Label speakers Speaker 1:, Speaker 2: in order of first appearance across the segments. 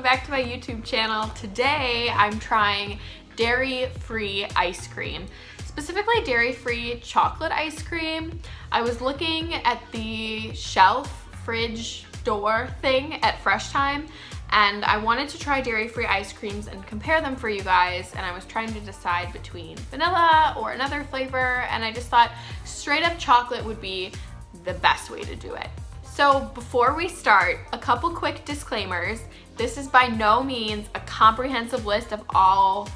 Speaker 1: welcome back to my YouTube channel. Today I'm trying dairy-free ice cream, specifically dairy-free chocolate ice cream. I was looking at the shelf, fridge, door thing at Fresh Time, and I wanted to try dairy-free ice creams and compare them for you guys, and I was trying to decide between vanilla or another flavor, and I just thought straight up chocolate would be the best way to do it. So before we start, a couple quick disclaimers. This is by no means a comprehensive list of all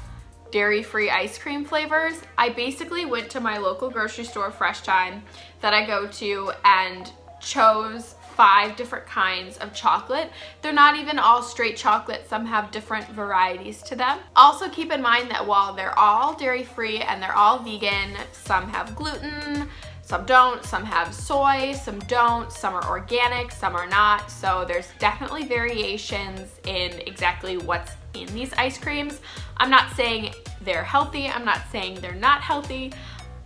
Speaker 1: dairy-free ice cream flavors. I basically went to my local grocery store, Fresh Time, that I go to, and chose 5 different kinds of chocolate. They're not even all straight chocolate. Some have different varieties to them. Also keep in mind that while they're all dairy-free and they're all vegan, some have gluten, some don't, some have soy, some don't, some are organic, some are not. So there's definitely variations in exactly what's in these ice creams. I'm not saying they're healthy, I'm not saying they're not healthy.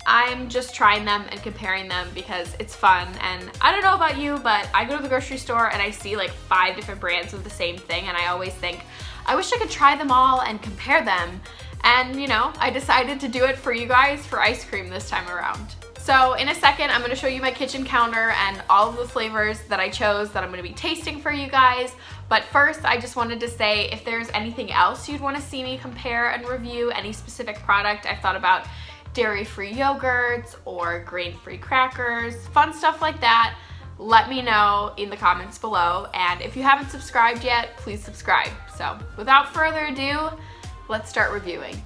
Speaker 1: I'm just trying them and comparing them because it's fun. And I don't know about you, but I go to the grocery store and I see like 5 different brands of the same thing, and I always think, I wish I could try them all and compare them. And you know, I decided to do it for you guys for ice cream this time around. So in a second, I'm gonna show you my kitchen counter and all of the flavors that I chose that I'm gonna be tasting for you guys. But first, I just wanted to say, if there's anything else you'd wanna see me compare and review, any specific product, I've thought about dairy-free yogurts or grain-free crackers, fun stuff like that, let me know in the comments below. And if you haven't subscribed yet, please subscribe. So without further ado, let's start reviewing.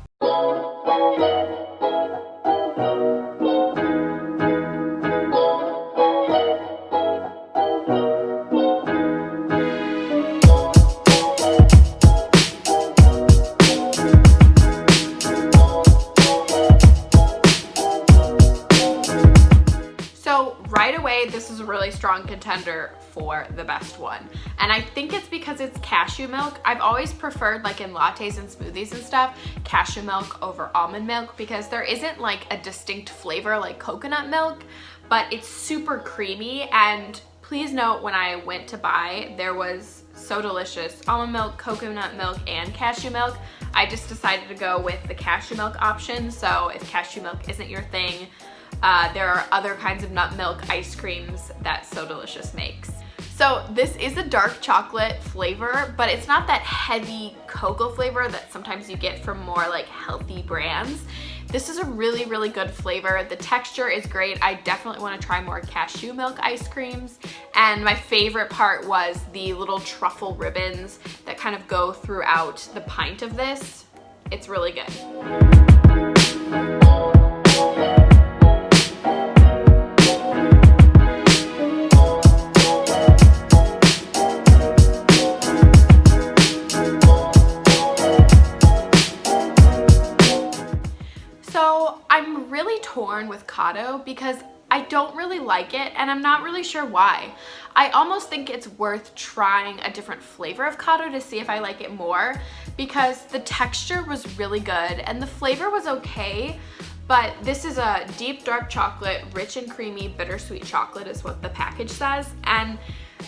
Speaker 1: Right away, this is a really strong contender for the best one. And I think it's because it's cashew milk. I've always preferred, like in lattes and smoothies and stuff, cashew milk over almond milk, because there isn't like a distinct flavor like coconut milk, but it's super creamy. And please note, when I went to buy, there was so delicious almond milk, coconut milk, and cashew milk. I just decided to go with the cashew milk option. So if cashew milk isn't your thing, there are other kinds of nut milk ice creams that So Delicious makes. So this is a dark chocolate flavor, but it's not that heavy cocoa flavor that sometimes you get from more like healthy brands. This is a really, really good flavor. The texture is great. I definitely want to try more cashew milk ice creams. And my favorite part was the little truffle ribbons that kind of go throughout the pint of this. It's really good. I'm really torn with Cado because I don't really like it, and I'm not really sure why. I almost think it's worth trying a different flavor of Cado to see if I like it more, because the texture was really good and the flavor was okay, but this is a deep dark chocolate, rich and creamy bittersweet chocolate is what the package says, and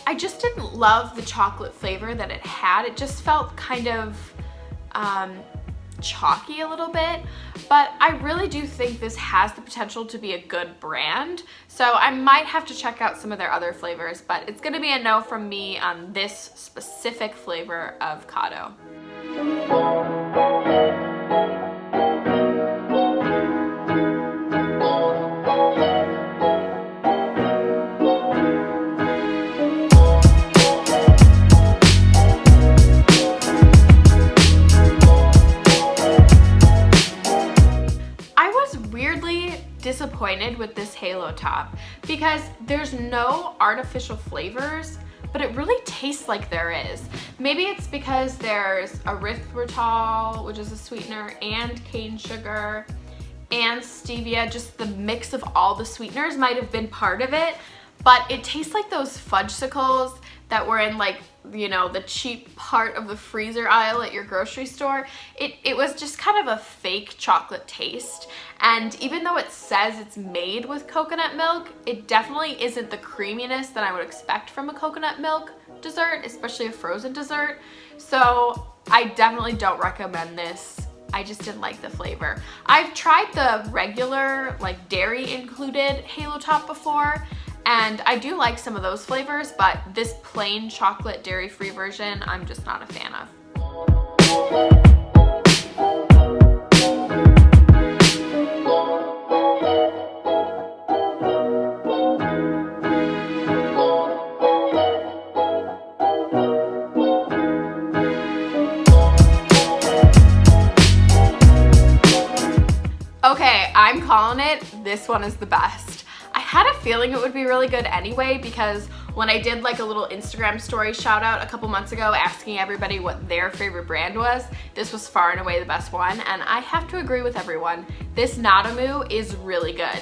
Speaker 1: I just didn't love the chocolate flavor that it had. It just felt kind of chalky a little bit, but I really do think this has the potential to be a good brand, so I might have to check out some of their other flavors, but it's gonna be a no from me on this specific flavor of Cado. Disappointed with this Halotop because there's no artificial flavors, but it really tastes like there is. Maybe it's because there's erythritol, which is a sweetener, and cane sugar, and stevia. Just the mix of all the sweeteners might have been part of it, but it tastes like those fudgesicles that were in, like, you know, the cheap part of the freezer aisle at your grocery store. It was just kind of a fake chocolate taste, And even though it says it's made with coconut milk, it definitely isn't the creaminess that I would expect from a coconut milk dessert, especially a frozen dessert. So I definitely don't recommend this. I just didn't like the flavor. I've tried the regular, like dairy included Halotop before, and I do like some of those flavors, but this plain chocolate dairy-free version, I'm just not a fan of. Okay, I'm calling it. This one is the best. I had a feeling it would be really good anyway, because when I did like a little Instagram story shout out a couple months ago asking everybody what their favorite brand was, this was far and away the best one, and I have to agree with everyone. This Notammu is really good.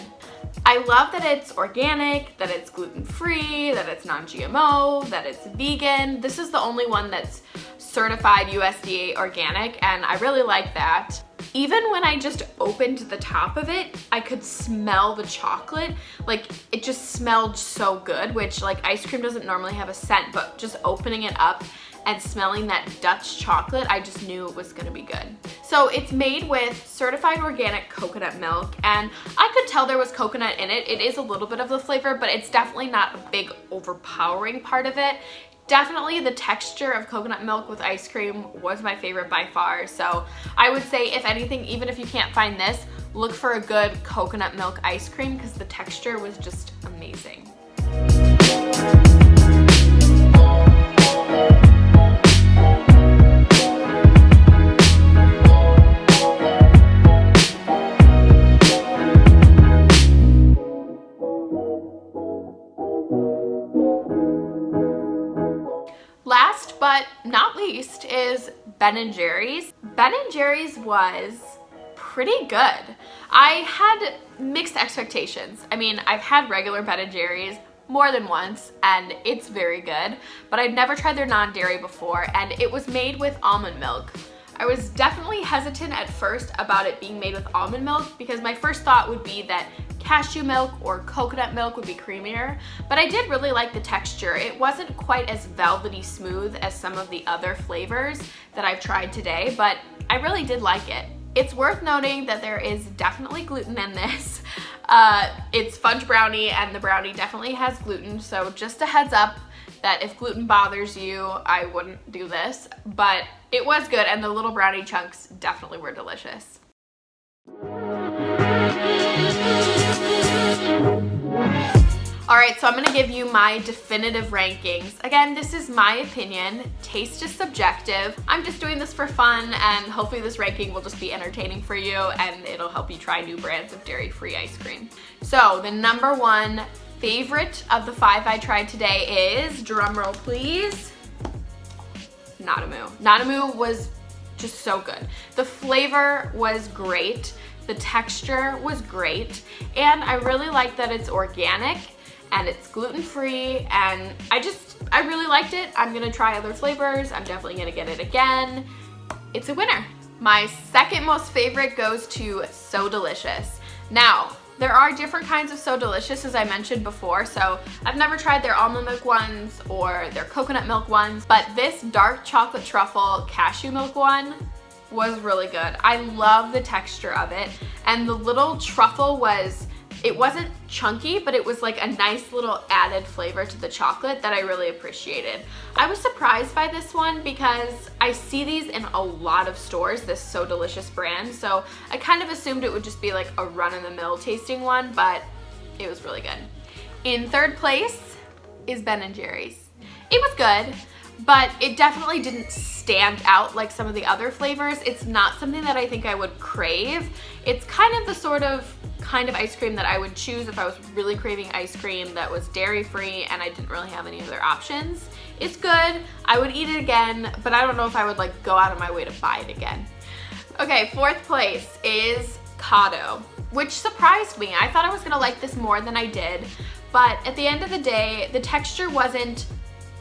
Speaker 1: I love that it's organic, that it's gluten-free, that it's non-GMO, that it's vegan. This is the only one that's certified USDA organic, and I really like that. Even when I just opened the top of it, I could smell the chocolate. Like, it just smelled so good, which like ice cream doesn't normally have a scent, but just opening it up and smelling that Dutch chocolate, I just knew it was gonna be good. So it's made with certified organic coconut milk, and I could tell there was coconut in it. It is a little bit of the flavor, but it's definitely not a big overpowering part of it. Definitely the texture of coconut milk with ice cream was my favorite by far. So I would say, if anything, even if you can't find this, look for a good coconut milk ice cream, because the texture was just amazing. Last but not least is Ben & Jerry's. Ben & Jerry's was pretty good. I had mixed expectations. I mean, I've had regular Ben & Jerry's more than once, and it's very good, but I'd never tried their non-dairy before, and it was made with almond milk. I was definitely hesitant at first about it being made with almond milk, because my first thought would be that cashew milk or coconut milk would be creamier, but I did really like the texture. It wasn't quite as velvety smooth as some of the other flavors that I've tried today, but I really did like it. It's worth noting that there is definitely gluten in this. It's fudge brownie, and the brownie definitely has gluten, so just a heads up that if gluten bothers you, I wouldn't do this, but it was good, and the little brownie chunks definitely were delicious. All right, so I'm gonna give you my definitive rankings. Again, this is my opinion. Taste is subjective. I'm just doing this for fun, and hopefully this ranking will just be entertaining for you, and it'll help you try new brands of dairy-free ice cream. So the number one favorite of the 5 I tried today is, drumroll please, Notammu. Notammu was just so good. The flavor was great. The texture was great, and I really like that it's organic and it's gluten-free, and I really liked it. I'm gonna try other flavors. I'm definitely gonna get it again. It's a winner. My second most favorite goes to So Delicious. Now, there are different kinds of So Delicious, as I mentioned before, so I've never tried their almond milk ones or their coconut milk ones, but this dark chocolate truffle cashew milk one was really good. I love the texture of it, and the little truffle it wasn't chunky, but it was like a nice little added flavor to the chocolate that I really appreciated. I was surprised by this one because I see these in a lot of stores, this So Delicious brand, so I kind of assumed it would just be like a run-of-the-mill tasting one, but it was really good. In third place is Ben & Jerry's. It was good, but it definitely didn't stand out like some of the other flavors. It's not something that I think I would crave. It's kind of the sort of ice cream that I would choose if I was really craving ice cream that was dairy-free and I didn't really have any other options. It's good. I would eat it again, but I don't know if I would like go out of my way to buy it again. Okay, fourth place is Cado, which surprised me. I thought I was gonna like this more than I did, but at the end of the day, the texture wasn't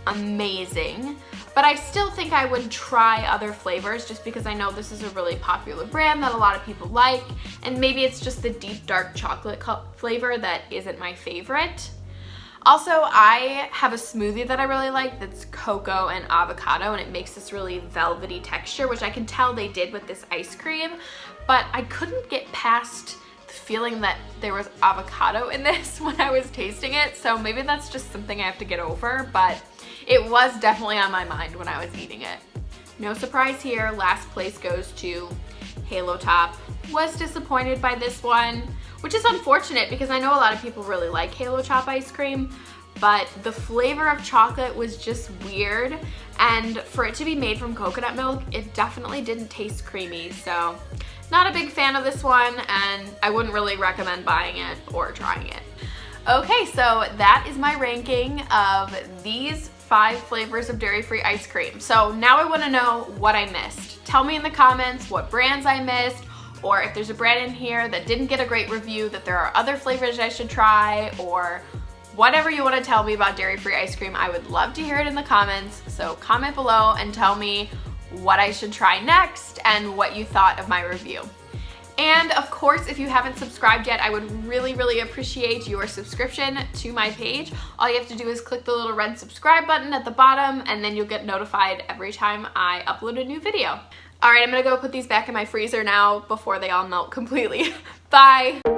Speaker 1: amazing. but I still think I would try other flavors just because I know this is a really popular brand that a lot of people like, and maybe it's just the deep dark chocolate flavor that isn't my favorite. Also, I have a smoothie that I really like that's cocoa and avocado, and it makes this really velvety texture, which I can tell they did with this ice cream, but I couldn't get past the feeling that there was avocado in this when I was tasting it, so maybe that's just something I have to get over, but it was definitely on my mind when I was eating it. No surprise here, last place goes to Halotop. Was disappointed by this one, which is unfortunate because I know a lot of people really like Halotop ice cream, but the flavor of chocolate was just weird, and for it to be made from coconut milk, it definitely didn't taste creamy, so not a big fan of this one, and I wouldn't really recommend buying it or trying it. Okay, so that is my ranking of these 5 flavors of dairy-free ice cream. So now I want to know what I missed. Tell me in the comments what brands I missed, or if there's a brand in here that didn't get a great review, that there are other flavors I should try, or whatever you want to tell me about dairy-free ice cream. I would love to hear it in the comments, so comment below and tell me what I should try next and what you thought of my review. And of course, if you haven't subscribed yet, I would really appreciate your subscription to my page. All you have to do is click the little red subscribe button at the bottom, and then you'll get notified every time I upload a new video. All right, I'm gonna go put these back in my freezer now before they all melt completely. Bye.